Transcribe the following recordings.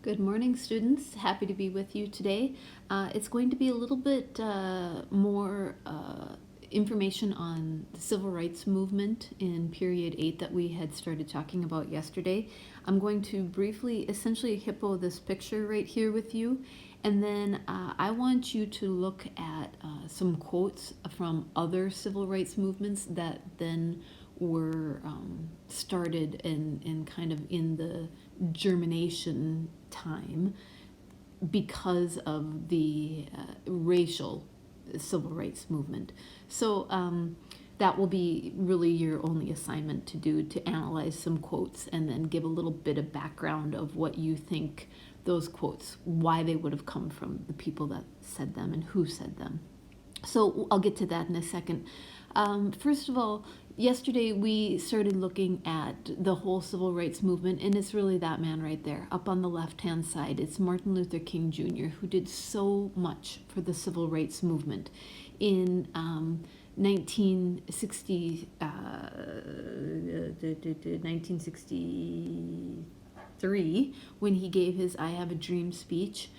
Good morning, students. Happy to be with you today. It's going to be a little bit more information on the civil rights movement in period 8 that we had started talking about yesterday. I'm going to briefly, essentially hippo this picture right here with you, and then I want you to look at some quotes from other civil rights movements that then were started in kind of in the germination time because of the racial civil rights movement. So that will be really your only assignment to do, to analyze some quotes and then give a little bit of background of what you think those quotes, why they would have come from the people that said them and who said them. So I'll get to that in a second. First of all, yesterday we started looking at the whole civil rights movement, and it's really that man right there up on the left hand side. It's Martin Luther King Jr., who did so much for the civil rights movement in 1963 when he gave his I Have a Dream speech.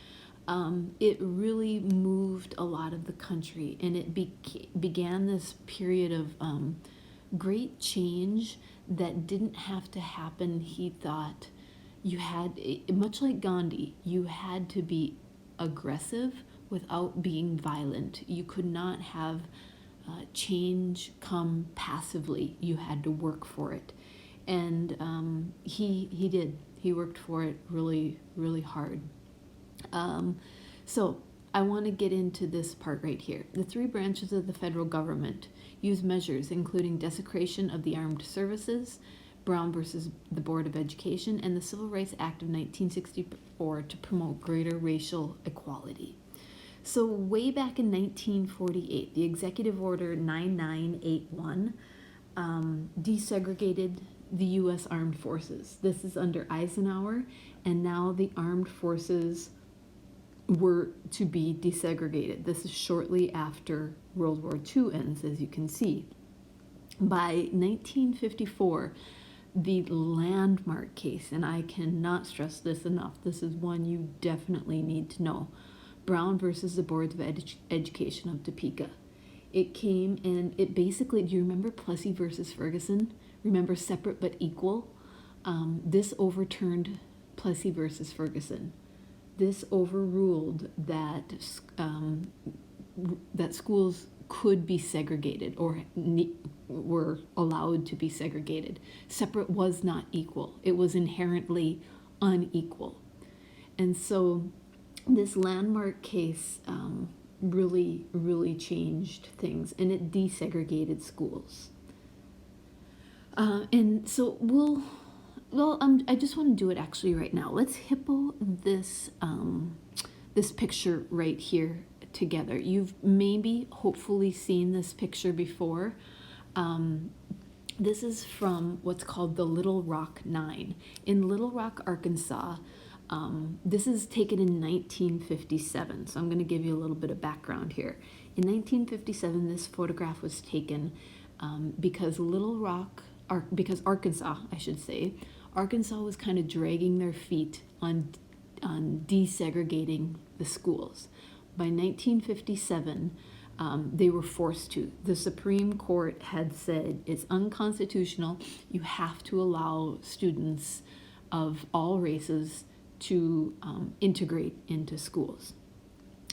It really moved a lot of the country, and it began this period of great change that didn't have to happen. He thought you had, much like Gandhi, you had to be aggressive without being violent. You could not have change come passively. You had to work for it. And he did. He worked for it really, really hard. So I want to get into this part right here. The three branches of the federal government use measures including desecration of the armed services, Brown versus the Board of Education, and the Civil Rights Act of 1964 to promote greater racial equality. So way back in 1948, the Executive Order 9981 desegregated the U.S. Armed Forces. This is under Eisenhower, and now the armed forces were to be desegregated. This is shortly after World War II ends, as you can see. By 1954, the landmark case, and I cannot stress this enough, this is one you definitely need to know, Brown versus the Board of Education of Topeka. It came and it basically, do you remember Plessy versus Ferguson? Remember separate but equal? This overturned Plessy versus Ferguson. This overruled that that schools could be segregated or were allowed to be segregated. Separate was not equal. It was inherently unequal. And so this landmark case really, really changed things, and it desegregated schools. And so I just want to do it actually right now. Let's hippo this this picture right here together. You've maybe, hopefully, seen this picture before. This is from what's called the Little Rock Nine. In Little Rock, Arkansas, this is taken in 1957, so I'm going to give you a little bit of background here. In 1957, this photograph was taken because Arkansas, I should say, Arkansas was kind of dragging their feet on desegregating the schools. By 1957, they were forced to. The Supreme Court had said it's unconstitutional. You have to allow students of all races to integrate into schools.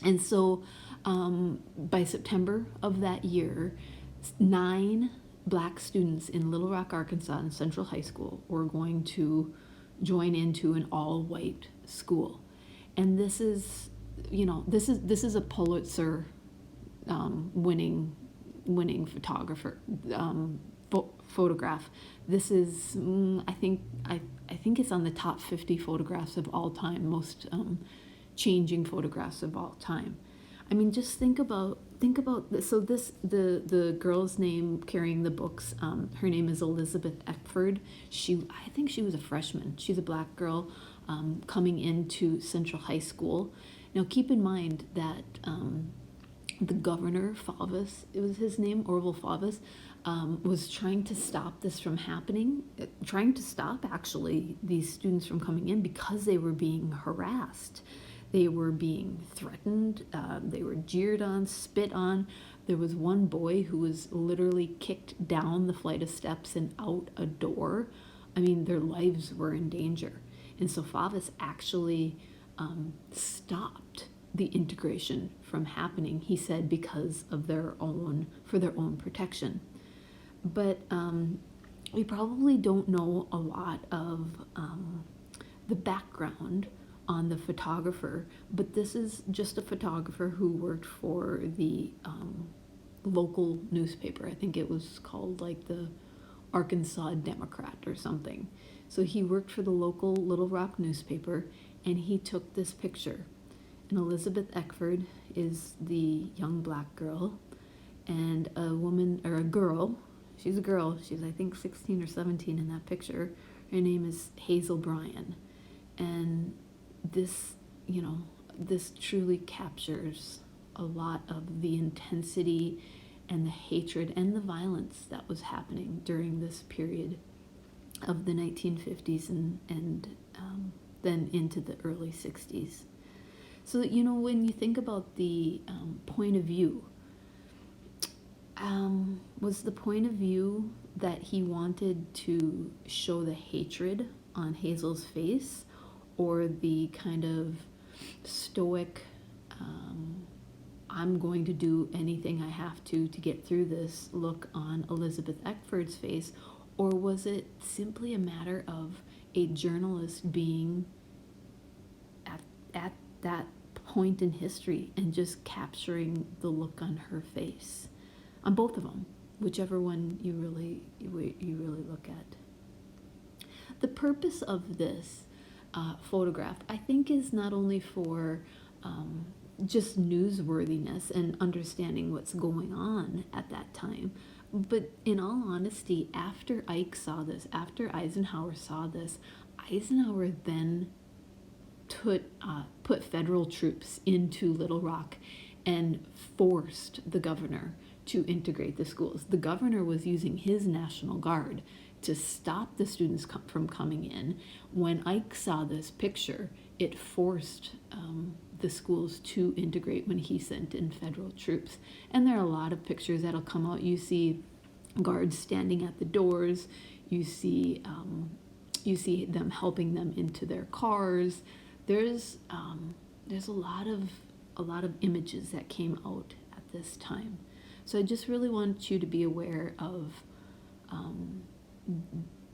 And so by September of that year, 9 Black students in Little Rock, Arkansas, in Central High School were going to join into an all-white school. And this is a Pulitzer winning photographer photograph. This is I think it's on the top 50 photographs of all time, most changing photographs of all time. I mean, just think about this. So the girl's name carrying the books, her name is Elizabeth Eckford. I think she was a freshman. She's a Black girl coming into Central High School. Now keep in mind that the governor, Fauvus, it was his name, Orville Fauvus, was trying to stop this from happening, trying to stop actually these students from coming in because they were being harassed. They were being threatened, they were jeered on, spit on. There was one boy who was literally kicked down the flight of steps and out a door. I mean, their lives were in danger. And so FAVAS actually stopped the integration from happening, he said, because of for their own protection. But we probably don't know a lot of the background on the photographer, but this is just a photographer who worked for the local newspaper. I think it was called like the Arkansas Democrat or something. So he worked for the local Little Rock newspaper, and he took this picture. And Elizabeth Eckford is the young black girl, and a woman, or a girl, she's a girl, she's I think 16 or 17 in that picture. Her name is Hazel Bryan. And this, this truly captures a lot of the intensity and the hatred and the violence that was happening during this period of the 1950s and then into the early 60s. So, when you think about the point of view, was the point of view that he wanted to show the hatred on Hazel's face, or the kind of stoic, I'm going to do anything I have to get through this look on Elizabeth Eckford's face? Or was it simply a matter of a journalist being at that point in history and just capturing the look on her face? On both of them, whichever one you really look at. The purpose of this photograph, I think, is not only for just newsworthiness and understanding what's going on at that time, but in all honesty, after Ike saw this, after Eisenhower saw this, Eisenhower then put federal troops into Little Rock and forced the governor to integrate the schools. The governor was using his National Guard to stop the students from coming in. When Ike saw this picture, it forced the schools to integrate when he sent in federal troops. And there are a lot of pictures that'll come out. You see guards standing at the doors. You see them helping them into their cars. There's a lot of images that came out at this time. So I just really want you to be aware of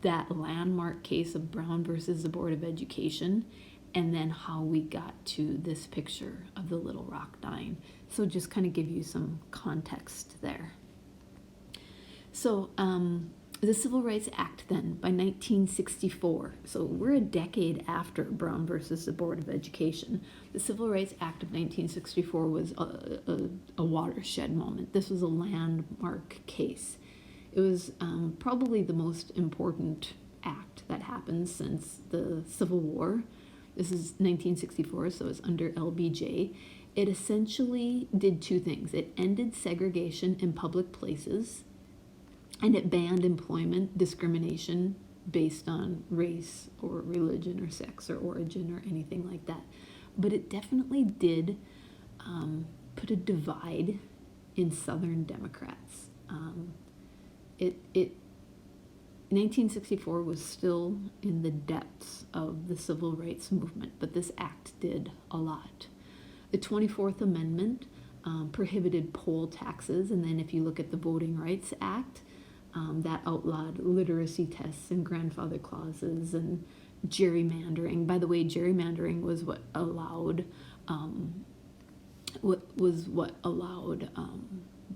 that landmark case of Brown versus the Board of Education, and then how we got to this picture of the Little Rock Nine. So just kind of give you some context there. So the Civil Rights Act then, by 1964, so we're a decade after Brown versus the Board of Education. The Civil Rights Act of 1964 was a watershed moment. This was a landmark case. It was probably the most important act that happened since the Civil War. This is 1964, so it's under LBJ. It essentially did two things. It ended segregation in public places, and it banned employment discrimination based on race or religion or sex or origin or anything like that. But it definitely did put a divide in Southern Democrats. 1964 was still in the depths of the civil rights movement, but this act did a lot. The 24th Amendment prohibited poll taxes, and then if you look at the Voting Rights Act, that outlawed literacy tests and grandfather clauses and gerrymandering. By the way, gerrymandering was what allowed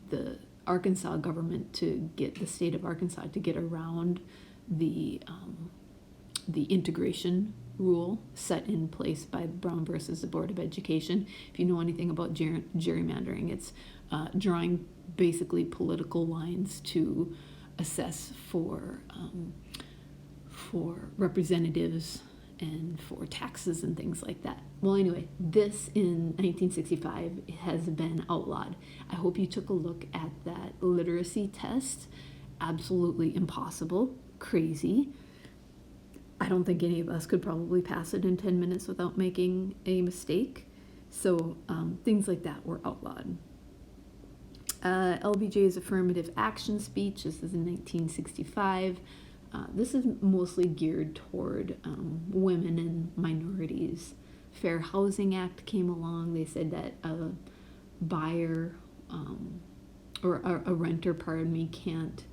the Arkansas government to get the state of Arkansas to get around the integration rule set in place by Brown versus the Board of Education. If you know anything about gerrymandering, it's drawing basically political lines to assess for representatives and for taxes and things like that. Well, anyway, this in 1965 has been outlawed. I hope you took a look at that literacy test absolutely impossible, crazy. I don't think any of us could probably pass it in 10 minutes without making a mistake. So things like that were outlawed. LBJ's affirmative action speech, this is in 1965. This is mostly geared toward women and minorities. Fair Housing Act came along. They said that a buyer or a renter, pardon me, can't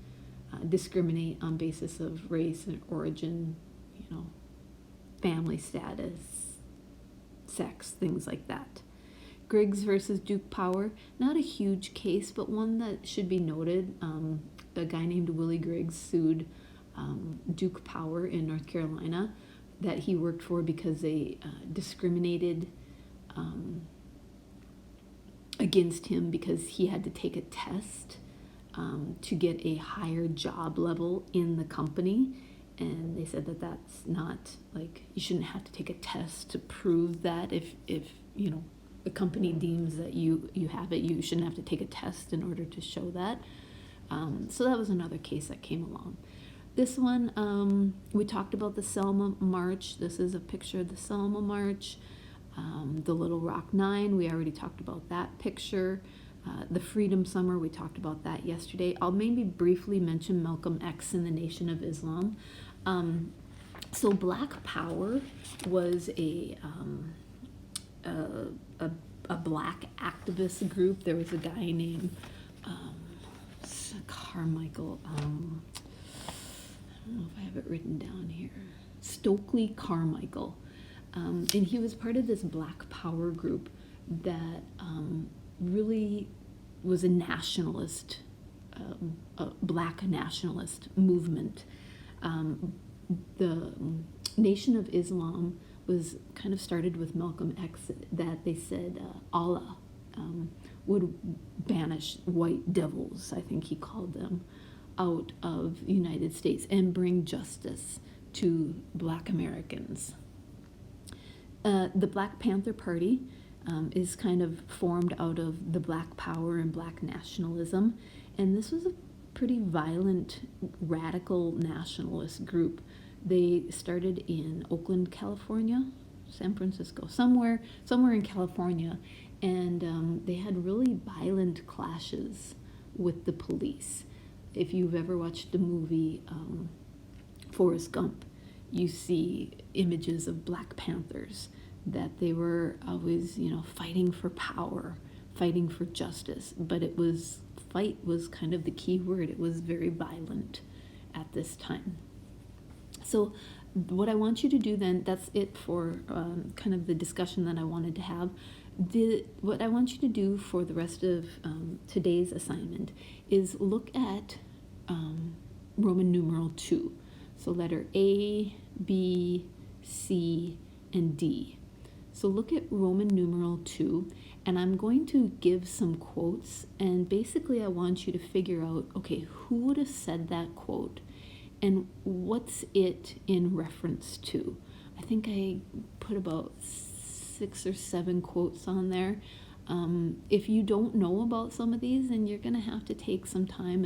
discriminate on basis of race and origin, family status, sex, things like that. Griggs versus Duke Power, not a huge case, but one that should be noted. A guy named Willie Griggs sued Duke Power in North Carolina that he worked for because they discriminated against him because he had to take a test to get a higher job level in the company. And they said that that's not, like, you shouldn't have to take a test to prove that. If the company deems that you have it, you shouldn't have to take a test in order to show that. So that was another case that came along. This one, we talked about the Selma March. This is a picture of the Selma March. The Little Rock Nine, we already talked about that picture. The Freedom Summer, we talked about that yesterday. I'll maybe briefly mention Malcolm X and the Nation of Islam. So Black Power was a black activist group. There was a guy named Carmichael. I don't know if I have it written down here. Stokely Carmichael. And he was part of this Black Power group that really was a nationalist, a black nationalist movement. The Nation of Islam was kind of started with Malcolm X, that they said Allah would banish white devils, I think he called them, out of the United States and bring justice to Black Americans. The Black Panther Party is kind of formed out of the Black Power and Black nationalism, and this was a pretty violent, radical nationalist group. They started in Oakland, California, San Francisco, somewhere in California, and they had really violent clashes with the police. If you've ever watched the movie Forrest Gump, you see images of Black Panthers, that they were always, fighting for power, fighting for justice, but fight was kind of the key word. It was very violent at this time. So what I want you to do then, that's it for kind of the discussion that I wanted to have. What I want you to do for the rest of today's assignment is look at Roman numeral 2. So letter A, B, C, and D. So look at Roman numeral 2, and I'm going to give some quotes, and basically I want you to figure out, okay, who would have said that quote, and what's it in reference to? I think I put about 6 or 7 quotes on there. If you don't know about some of these, then you're going to have to take some time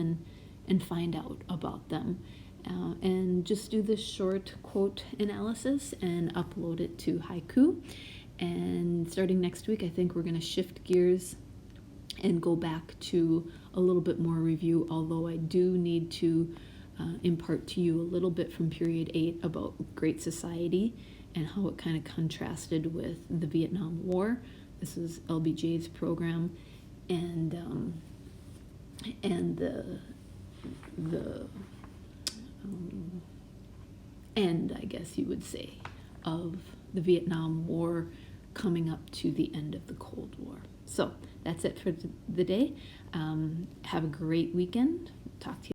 and find out about them. And just do this short quote analysis and upload it to Haiku. And starting next week, I think we're going to shift gears and go back to a little bit more review, although I do need to impart to you a little bit from period 8 about Great Society and how it kind of contrasted with the Vietnam War. This is LBJ's program, and the end, I guess you would say, of the Vietnam War coming up to the end of the Cold War. So that's it for the day. Have a great weekend. Talk to you.